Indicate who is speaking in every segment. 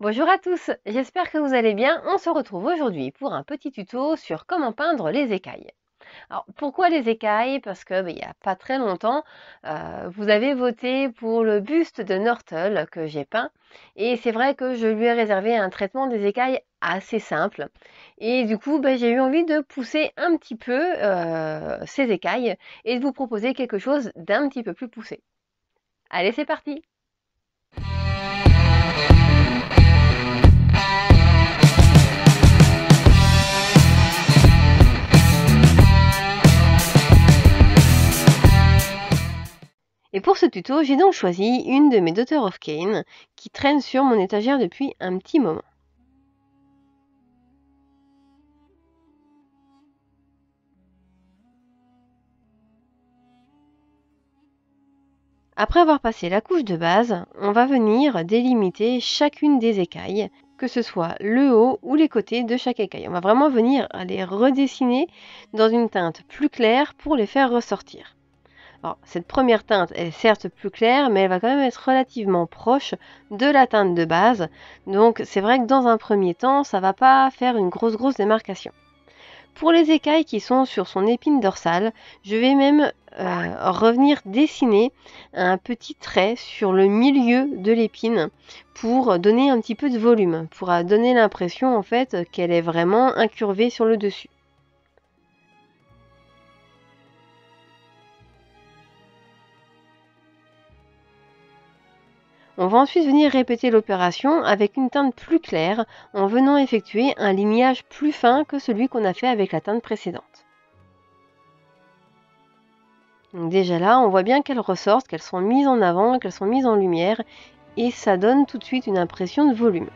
Speaker 1: Bonjour à tous, j'espère que vous allez bien. On se retrouve aujourd'hui pour un petit tuto sur comment peindre les écailles. Alors pourquoi les écailles? Parce que il n'y a pas très longtemps, vous avez voté pour le buste de Nortel que j'ai peint. Et c'est vrai que je lui ai réservé un traitement des écailles assez simple. Et du coup, j'ai eu envie de pousser un petit peu ces écailles et de vous proposer quelque chose d'un petit peu plus poussé. Allez, c'est parti! Et pour ce tuto, j'ai donc choisi une de mes Daughter of Cain qui traîne sur mon étagère depuis un petit moment. Après avoir passé la couche de base, on va venir délimiter chacune des écailles, que ce soit le haut ou les côtés de chaque écaille. On va vraiment venir les redessiner dans une teinte plus claire pour les faire ressortir. Alors, cette première teinte est certes plus claire, mais elle va quand même être relativement proche de la teinte de base. Donc c'est vrai que dans un premier temps, ça ne va pas faire une grosse démarcation. Pour les écailles qui sont sur son épine dorsale, je vais même revenir dessiner un petit trait sur le milieu de l'épine pour donner un petit peu de volume, pour donner l'impression en fait qu'elle est vraiment incurvée sur le dessus. On va ensuite venir répéter l'opération avec une teinte plus claire en venant effectuer un lignage plus fin que celui qu'on a fait avec la teinte précédente. Donc déjà là, on voit bien qu'elles ressortent, qu'elles sont mises en avant, qu'elles sont mises en lumière et ça donne tout de suite une impression de volume.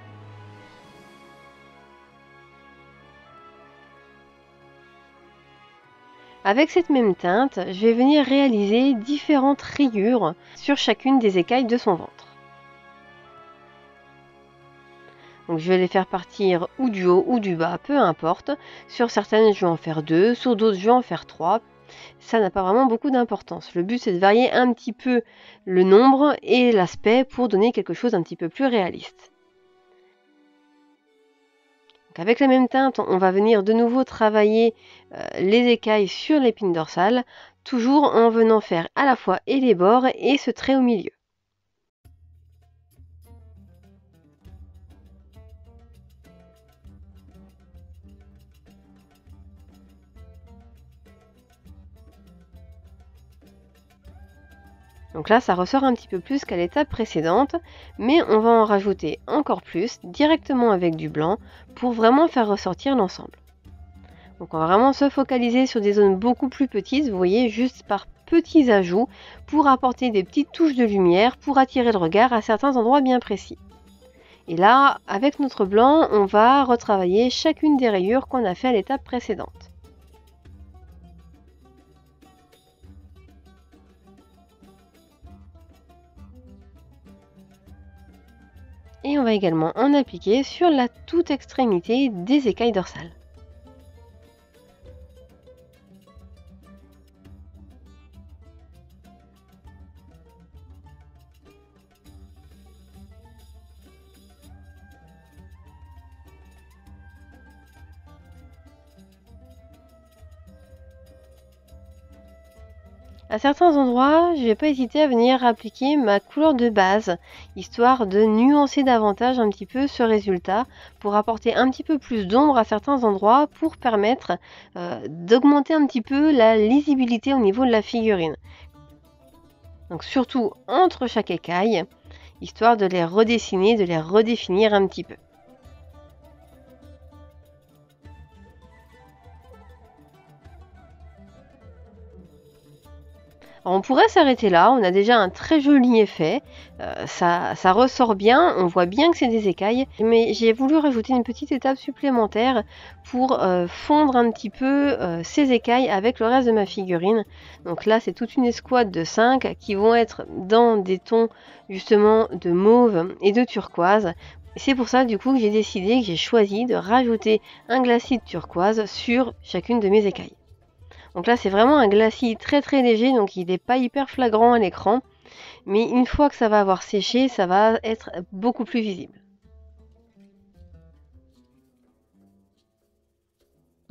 Speaker 1: Avec cette même teinte, je vais venir réaliser différentes rayures sur chacune des écailles de son ventre. Donc je vais les faire partir ou du haut ou du bas, peu importe. Sur certaines, je vais en faire 2, sur d'autres, je vais en faire 3. Ça n'a pas vraiment beaucoup d'importance. Le but, c'est de varier un petit peu le nombre et l'aspect pour donner quelque chose d'un petit peu plus réaliste. Donc avec la même teinte, on va venir de nouveau travailler les écailles sur l'épine dorsale, toujours en venant faire à la fois et les bords et ce trait au milieu. Donc là, ça ressort un petit peu plus qu'à l'étape précédente, mais on va en rajouter encore plus directement avec du blanc pour vraiment faire ressortir l'ensemble. Donc on va vraiment se focaliser sur des zones beaucoup plus petites, vous voyez, juste par petits ajouts pour apporter des petites touches de lumière pour attirer le regard à certains endroits bien précis. Et là, avec notre blanc, on va retravailler chacune des rayures qu'on a fait à l'étape précédente. Et on va également en appliquer sur la toute extrémité des écailles dorsales. À certains endroits, je ne vais pas hésiter à venir appliquer ma couleur de base, histoire de nuancer davantage un petit peu ce résultat, pour apporter un petit peu plus d'ombre à certains endroits, pour permettre d'augmenter un petit peu la lisibilité au niveau de la figurine. Donc surtout entre chaque écaille, histoire de les redessiner, de les redéfinir un petit peu. Alors, on pourrait s'arrêter là, on a déjà un très joli effet, ça ressort bien, on voit bien que c'est des écailles, mais j'ai voulu rajouter une petite étape supplémentaire pour fondre un petit peu ces écailles avec le reste de ma figurine. Donc là, c'est toute une escouade de 5 qui vont être dans des tons justement de mauve et de turquoise. C'est pour ça du coup que j'ai décidé, que j'ai choisi de rajouter un glacis de turquoise sur chacune de mes écailles. Donc là, c'est vraiment un glacis très léger, donc il n'est pas hyper flagrant à l'écran. Mais une fois que ça va avoir séché, ça va être beaucoup plus visible.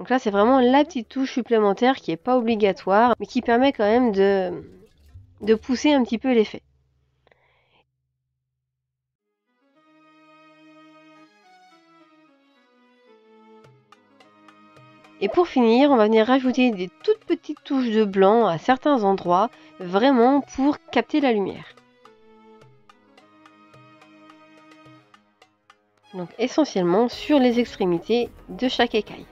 Speaker 1: Donc là, c'est vraiment la petite touche supplémentaire qui n'est pas obligatoire, mais qui permet quand même de pousser un petit peu l'effet. Et pour finir, on va venir rajouter des toutes petites touches de blanc à certains endroits, vraiment pour capter la lumière. Donc essentiellement sur les extrémités de chaque écaille.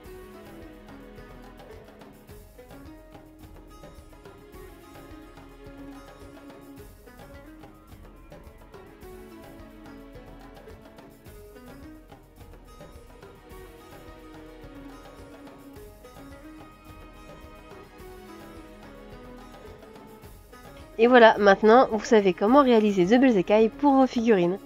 Speaker 1: Et voilà, maintenant vous savez comment réaliser de belles écailles pour vos figurines.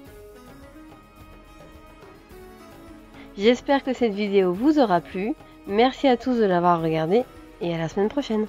Speaker 1: J'espère que cette vidéo vous aura plu. Merci à tous de l'avoir regardée et à la semaine prochaine.